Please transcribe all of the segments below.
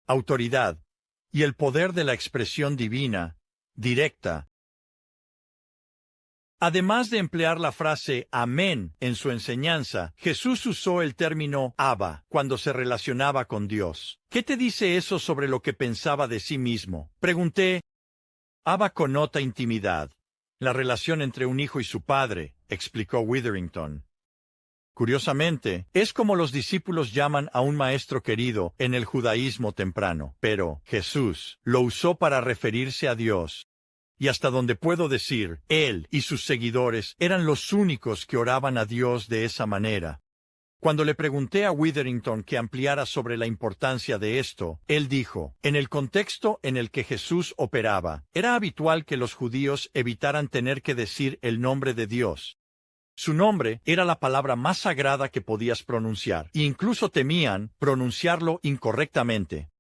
autoridad y el poder de la expresión divina, directa. Además de emplear la frase amén en su enseñanza, Jesús usó el término Abba cuando se relacionaba con Dios. ¿Qué te dice eso sobre lo que pensaba de sí mismo? Pregunté. Abba connota intimidad, la relación entre un hijo y su padre, explicó Witherington. Curiosamente, es como los discípulos llaman a un maestro querido en el judaísmo temprano, pero Jesús lo usó para referirse a Dios. Y hasta donde puedo decir, él y sus seguidores eran los únicos que oraban a Dios de esa manera. Cuando le pregunté a Witherington que ampliara sobre la importancia de esto, él dijo, en el contexto en el que Jesús operaba, era habitual que los judíos evitaran tener que decir el nombre de Dios. Su nombre era la palabra más sagrada que podías pronunciar, e incluso temían pronunciarlo incorrectamente.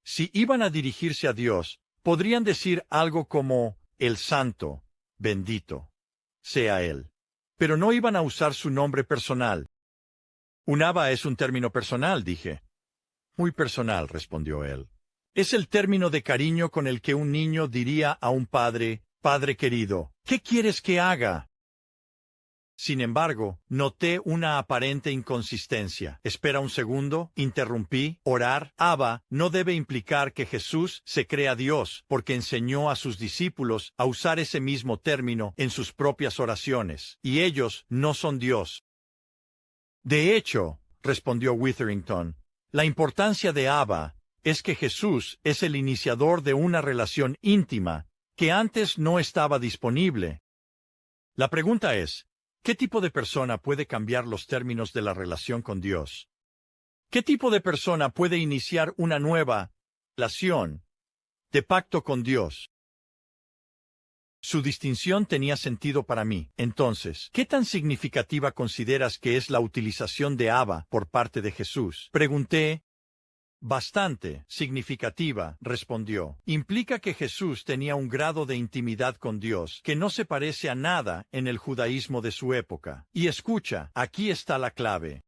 Si iban a dirigirse a Dios, podrían decir algo como, el santo, bendito, sea él. Pero no iban a usar su nombre personal. Un Abba es un término personal, dije. Muy personal, respondió él. Es el término de cariño con el que un niño diría a un padre, Padre querido, ¿qué quieres que haga? Sin embargo, noté una aparente inconsistencia. Espera un segundo, interrumpí. Orar, Abba, no debe implicar que Jesús se crea Dios, porque enseñó a sus discípulos a usar ese mismo término en sus propias oraciones, y ellos no son Dios. De hecho, respondió Witherington, la importancia de Abba es que Jesús es el iniciador de una relación íntima que antes no estaba disponible. La pregunta es, ¿qué tipo de persona puede cambiar los términos de la relación con Dios? ¿Qué tipo de persona puede iniciar una nueva relación de pacto con Dios? Su distinción tenía sentido para mí. Entonces, ¿qué tan significativa consideras que es la utilización de Abba por parte de Jesús? Pregunté. Bastante significativa, respondió. Implica que Jesús tenía un grado de intimidad con Dios que no se parece a nada en el judaísmo de su época. Y escucha, aquí está la clave.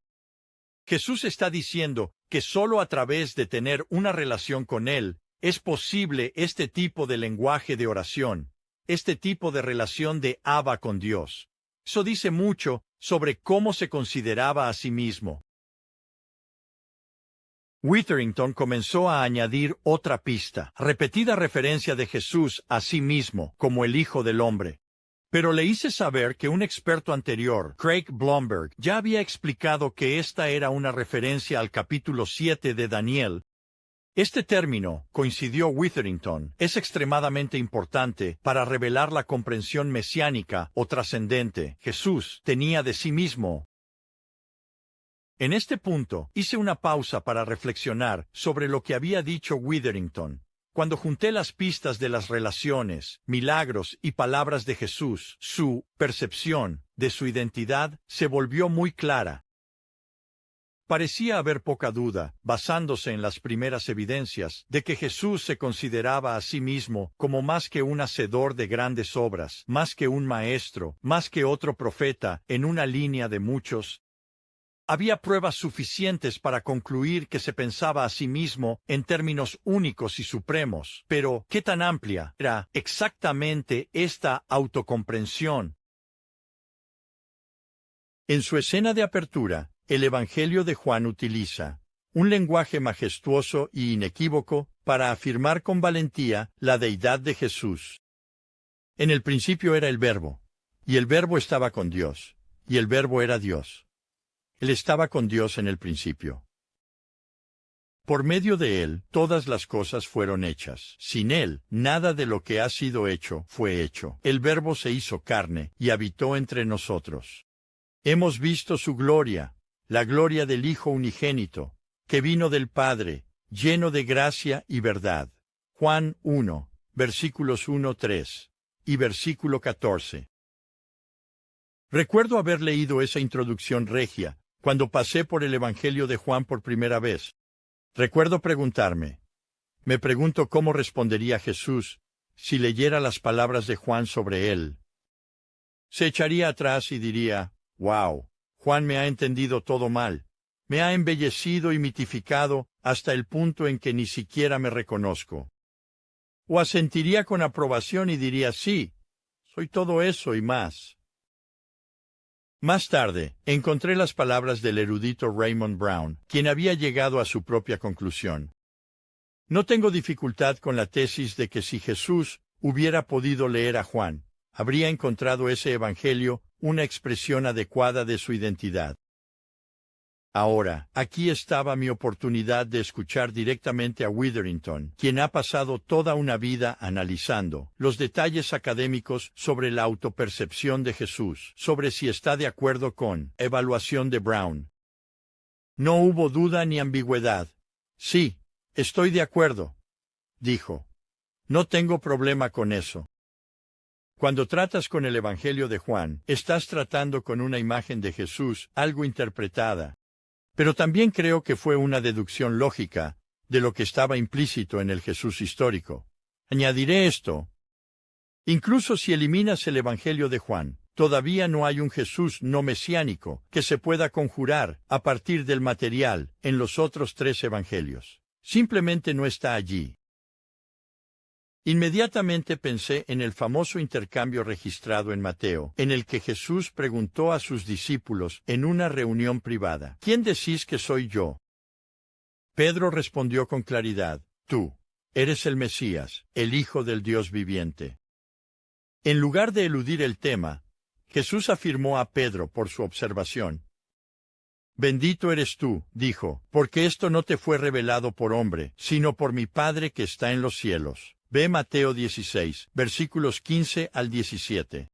Jesús está diciendo que solo a través de tener una relación con Él es posible este tipo de lenguaje de oración, este tipo de relación de Abba con Dios. Eso dice mucho sobre cómo se consideraba a sí mismo. Witherington comenzó a añadir otra pista, repetida referencia de Jesús a sí mismo como el Hijo del Hombre. Pero le hice saber que un experto anterior, Craig Blomberg, ya había explicado que esta era una referencia al capítulo 7 de Daniel. Este término, coincidió Witherington, es extremadamente importante para revelar la comprensión mesiánica o trascendente Jesús tenía de sí mismo. En este punto, hice una pausa para reflexionar sobre lo que había dicho Witherington. Cuando junté las pistas de las relaciones, milagros y palabras de Jesús, su percepción de su identidad se volvió muy clara. Parecía haber poca duda, basándose en las primeras evidencias, de que Jesús se consideraba a sí mismo como más que un hacedor de grandes obras, más que un maestro, más que otro profeta en una línea de muchos. Había pruebas suficientes para concluir que se pensaba a sí mismo en términos únicos y supremos, pero ¿qué tan amplia era exactamente esta autocomprensión? En su escena de apertura, el Evangelio de Juan utiliza un lenguaje majestuoso y inequívoco para afirmar con valentía la deidad de Jesús. En el principio era el Verbo, y el Verbo estaba con Dios, y el Verbo era Dios. Él estaba con Dios en el principio. Por medio de Él, todas las cosas fueron hechas. Sin Él, nada de lo que ha sido hecho fue hecho. El Verbo se hizo carne y habitó entre nosotros. Hemos visto su gloria, la gloria del Hijo unigénito, que vino del Padre, lleno de gracia y verdad. Juan 1, versículos 1-3 y versículo 14. Recuerdo haber leído esa introducción regia cuando pasé por el Evangelio de Juan por primera vez. Recuerdo preguntarme. Me pregunto cómo respondería Jesús si leyera las palabras de Juan sobre él. Se echaría atrás y diría, «Wow, Juan me ha entendido todo mal. Me ha embellecido y mitificado hasta el punto en que ni siquiera me reconozco. O asentiría con aprobación y diría sí, soy todo eso y más. Más tarde, encontré las palabras del erudito Raymond Brown, quien había llegado a su propia conclusión. No tengo dificultad con la tesis de que si Jesús hubiera podido leer a Juan, habría encontrado ese evangelio una expresión adecuada de su identidad. Ahora, aquí estaba mi oportunidad de escuchar directamente a Witherington, quien ha pasado toda una vida analizando los detalles académicos sobre la autopercepción de Jesús, sobre si está de acuerdo con evaluación de Brown. No hubo duda ni ambigüedad. Sí, estoy de acuerdo, dijo. No tengo problema con eso. Cuando tratas con el Evangelio de Juan, estás tratando con una imagen de Jesús, algo interpretada. Pero también creo que fue una deducción lógica de lo que estaba implícito en el Jesús histórico. Añadiré esto. Incluso si eliminas el Evangelio de Juan, todavía no hay un Jesús no mesiánico que se pueda conjurar a partir del material en los otros 3 evangelios. Simplemente no está allí. Inmediatamente pensé en el famoso intercambio registrado en Mateo, en el que Jesús preguntó a sus discípulos en una reunión privada, ¿quién decís que soy yo? Pedro respondió con claridad, tú, eres el Mesías, el Hijo del Dios viviente. En lugar de eludir el tema, Jesús afirmó a Pedro por su observación. Bendito eres tú, dijo, porque esto no te fue revelado por hombre, sino por mi Padre que está en los cielos. Ve Mateo 16, versículos 15 al 17.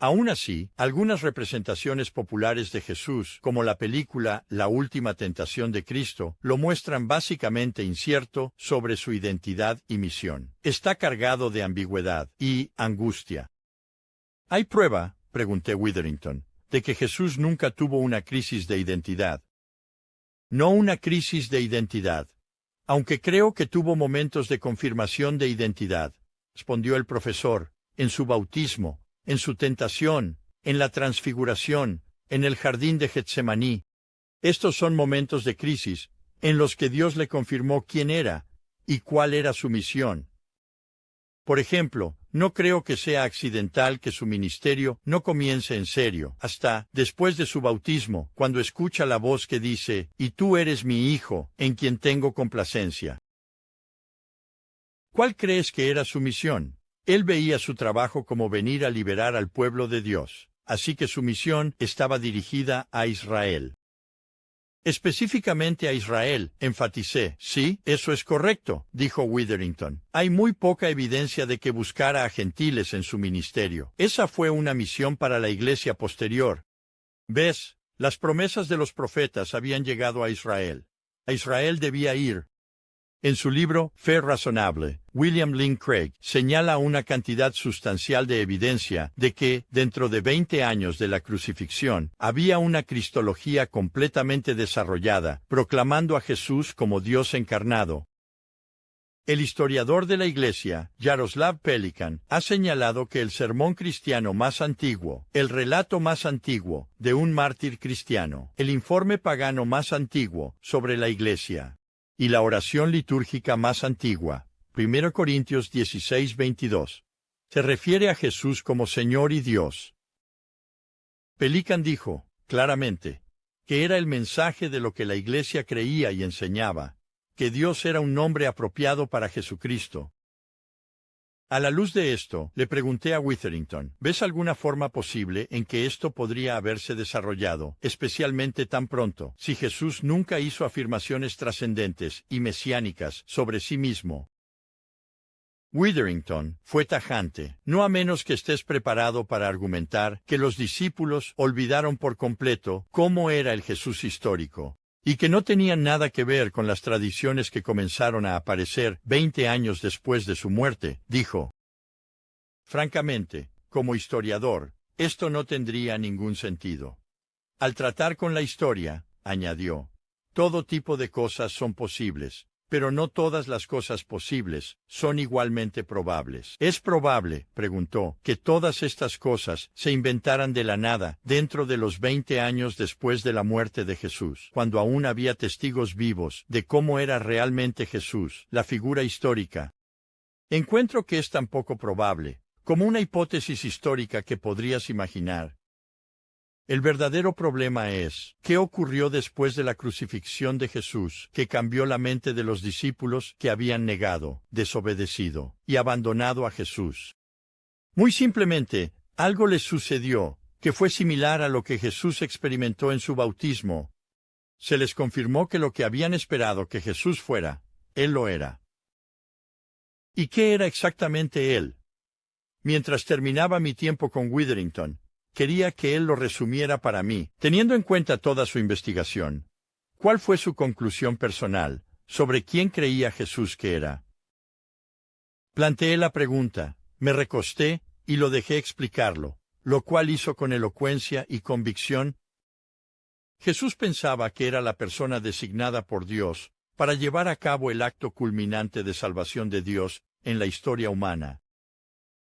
Aún así, algunas representaciones populares de Jesús, como la película La Última Tentación de Cristo, lo muestran básicamente incierto sobre su identidad y misión. Está cargado de ambigüedad y angustia. ¿Hay prueba, pregunté Witherington, de que Jesús nunca tuvo una crisis de identidad? No una crisis de identidad. Aunque creo que tuvo momentos de confirmación de identidad, respondió el profesor, en su bautismo, en su tentación, en la transfiguración, en el jardín de Getsemaní. Estos son momentos de crisis, en los que Dios le confirmó quién era y cuál era su misión. Por ejemplo, no creo que sea accidental que su ministerio no comience en serio, hasta después de su bautismo, cuando escucha la voz que dice, «Y tú eres mi Hijo, en quien tengo complacencia». ¿Cuál crees que era su misión? Él veía su trabajo como venir a liberar al pueblo de Dios, así que su misión estaba dirigida a Israel. Específicamente a Israel, enfaticé. Sí, eso es correcto, dijo Witherington. Hay muy poca evidencia de que buscara a gentiles en su ministerio. Esa fue una misión para la iglesia posterior. ¿Ves? Las promesas de los profetas habían llegado a Israel. A Israel debía ir. En su libro, Fe razonable, William Lane Craig señala una cantidad sustancial de evidencia de que, dentro de 20 años de la crucifixión, había una cristología completamente desarrollada, proclamando a Jesús como Dios encarnado. El historiador de la Iglesia, Jaroslav Pelikan, ha señalado que el sermón cristiano más antiguo, el relato más antiguo de un mártir cristiano, el informe pagano más antiguo sobre la Iglesia, y la oración litúrgica más antigua, 1 Corintios 16:22, se refiere a Jesús como Señor y Dios. Pelikan dijo, claramente, que era el mensaje de lo que la Iglesia creía y enseñaba, que Dios era un nombre apropiado para Jesucristo. A la luz de esto, le pregunté a Witherington, ¿ves alguna forma posible en que esto podría haberse desarrollado, especialmente tan pronto, si Jesús nunca hizo afirmaciones trascendentes y mesiánicas sobre sí mismo? Witherington fue tajante, no a menos que estés preparado para argumentar que los discípulos olvidaron por completo cómo era el Jesús histórico, y que no tenían nada que ver con las tradiciones que comenzaron a aparecer 20 años después de su muerte, dijo. Francamente, como historiador, esto no tendría ningún sentido. Al tratar con la historia, añadió, todo tipo de cosas son posibles, Pero no todas las cosas posibles son igualmente probables. ¿Es probable, preguntó, que todas estas cosas se inventaran de la nada dentro de los 20 años después de la muerte de Jesús, cuando aún había testigos vivos de cómo era realmente Jesús, la figura histórica? Encuentro que es tan poco probable, como una hipótesis histórica que podrías imaginar. El verdadero problema es, ¿qué ocurrió después de la crucifixión de Jesús, que cambió la mente de los discípulos que habían negado, desobedecido y abandonado a Jesús? Muy simplemente, algo les sucedió, que fue similar a lo que Jesús experimentó en su bautismo. Se les confirmó que lo que habían esperado que Jesús fuera, Él lo era. ¿Y qué era exactamente Él? Mientras terminaba mi tiempo con Witherington, quería que él lo resumiera para mí, teniendo en cuenta toda su investigación. ¿Cuál fue su conclusión personal sobre quién creía Jesús que era? Planteé la pregunta, me recosté y lo dejé explicarlo, lo cual hizo con elocuencia y convicción. Jesús pensaba que era la persona designada por Dios para llevar a cabo el acto culminante de salvación de Dios en la historia humana.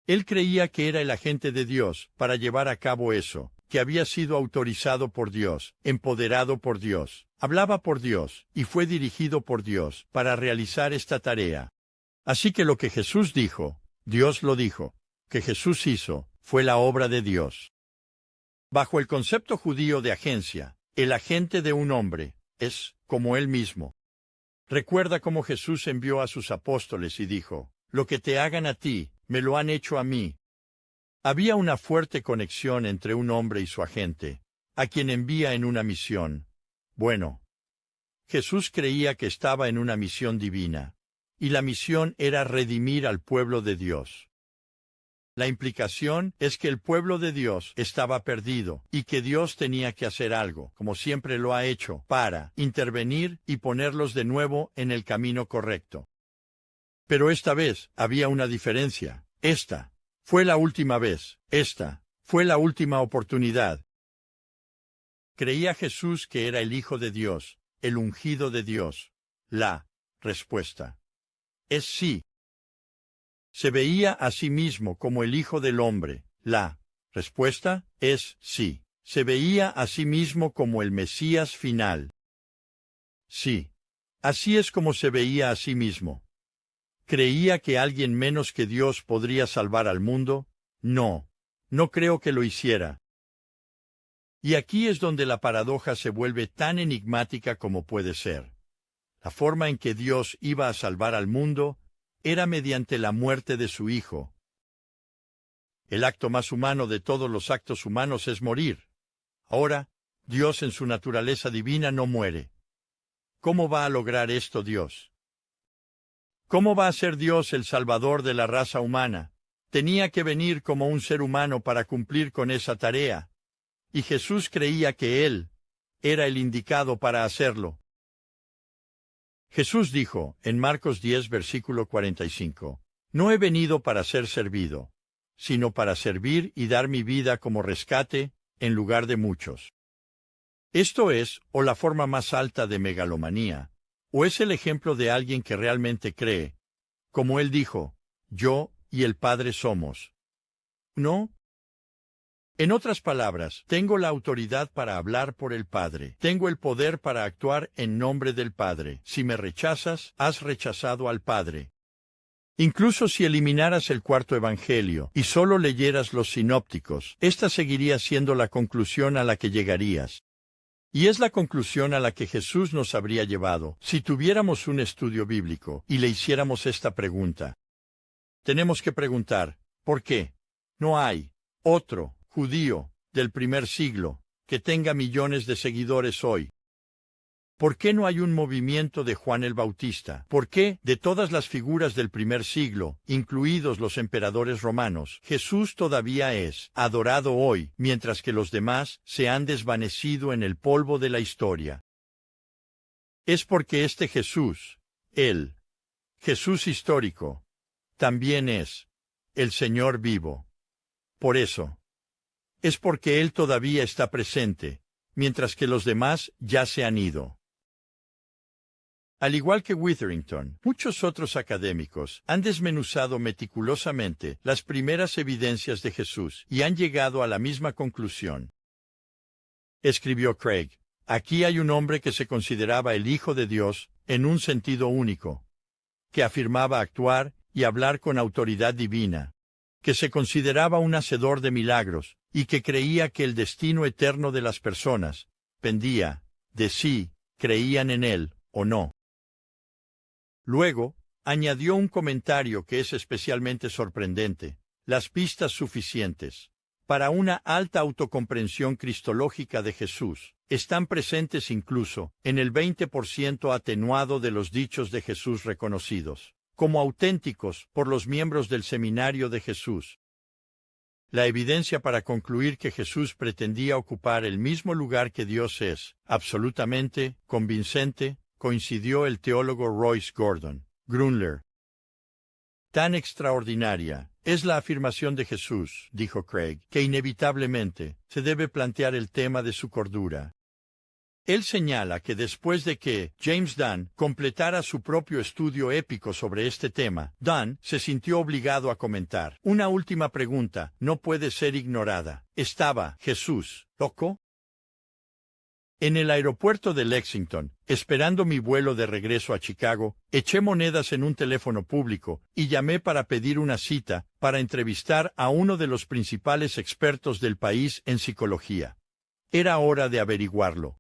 Él creía que era el agente de Dios para llevar a cabo eso, que había sido autorizado por Dios, empoderado por Dios, hablaba por Dios y fue dirigido por Dios para realizar esta tarea. Así que lo que Jesús dijo, Dios lo dijo, que Jesús hizo, fue la obra de Dios. Bajo el concepto judío de agencia, el agente de un hombre es como él mismo. Recuerda cómo Jesús envió a sus apóstoles y dijo, lo que te hagan a ti, me lo han hecho a mí. Había una fuerte conexión entre un hombre y su agente, a quien envía en una misión. Bueno, Jesús creía que estaba en una misión divina, y la misión era redimir al pueblo de Dios. La implicación es que el pueblo de Dios estaba perdido, y que Dios tenía que hacer algo, como siempre lo ha hecho, para intervenir y ponerlos de nuevo en el camino correcto. Pero esta vez había una diferencia. Esta fue la última vez. Esta fue la última oportunidad. ¿Creía Jesús que era el Hijo de Dios, el ungido de Dios? La respuesta es sí. ¿Se veía a sí mismo como el Hijo del Hombre? La respuesta es sí. ¿Se veía a sí mismo como el Mesías final? Sí. Así es como se veía a sí mismo. ¿Creía que alguien menos que Dios podría salvar al mundo? No, no creo que lo hiciera. Y aquí es donde la paradoja se vuelve tan enigmática como puede ser. La forma en que Dios iba a salvar al mundo era mediante la muerte de su Hijo. El acto más humano de todos los actos humanos es morir. Ahora, Dios en su naturaleza divina no muere. ¿Cómo va a lograr esto Dios? ¿Cómo va a ser Dios el Salvador de la raza humana? Tenía que venir como un ser humano para cumplir con esa tarea. Y Jesús creía que Él era el indicado para hacerlo. Jesús dijo, en Marcos 10, versículo 45, «No he venido para ser servido, sino para servir y dar mi vida como rescate en lugar de muchos». Esto es, o la forma más alta de megalomanía, o es el ejemplo de alguien que realmente cree, como él dijo, yo y el Padre somos. ¿No? En otras palabras, tengo la autoridad para hablar por el Padre. Tengo el poder para actuar en nombre del Padre. Si me rechazas, has rechazado al Padre. Incluso si eliminaras el cuarto evangelio y solo leyeras los sinópticos, esta seguiría siendo la conclusión a la que llegarías. Y es la conclusión a la que Jesús nos habría llevado si tuviéramos un estudio bíblico y le hiciéramos esta pregunta. Tenemos que preguntar, ¿por qué no hay otro judío del primer siglo que tenga millones de seguidores hoy? ¿Por qué no hay un movimiento de Juan el Bautista? ¿Por qué, de todas las figuras del primer siglo, incluidos los emperadores romanos, Jesús todavía es adorado hoy, mientras que los demás se han desvanecido en el polvo de la historia? Es porque este Jesús, el Jesús histórico, también es el Señor vivo. Por eso, es porque Él todavía está presente, mientras que los demás ya se han ido. Al igual que Witherington, muchos otros académicos han desmenuzado meticulosamente las primeras evidencias de Jesús y han llegado a la misma conclusión. Escribió Craig, aquí hay un hombre que se consideraba el Hijo de Dios en un sentido único, que afirmaba actuar y hablar con autoridad divina, que se consideraba un hacedor de milagros y que creía que el destino eterno de las personas pendía de si creían en él o no. Luego, añadió un comentario que es especialmente sorprendente: las pistas suficientes para una alta autocomprensión cristológica de Jesús están presentes incluso en el 20% atenuado de los dichos de Jesús reconocidos como auténticos por los miembros del Seminario de Jesús. La evidencia para concluir que Jesús pretendía ocupar el mismo lugar que Dios es absolutamente convincente, coincidió el teólogo Royce Gordon Grunler. Tan extraordinaria es la afirmación de Jesús, dijo Craig, que inevitablemente se debe plantear el tema de su cordura. Él señala que después de que James Dunn completara su propio estudio épico sobre este tema, Dunn se sintió obligado a comentar: una última pregunta no puede ser ignorada. ¿Estaba Jesús loco? En el aeropuerto de Lexington, esperando mi vuelo de regreso a Chicago, eché monedas en un teléfono público y llamé para pedir una cita para entrevistar a uno de los principales expertos del país en psicología. Era hora de averiguarlo.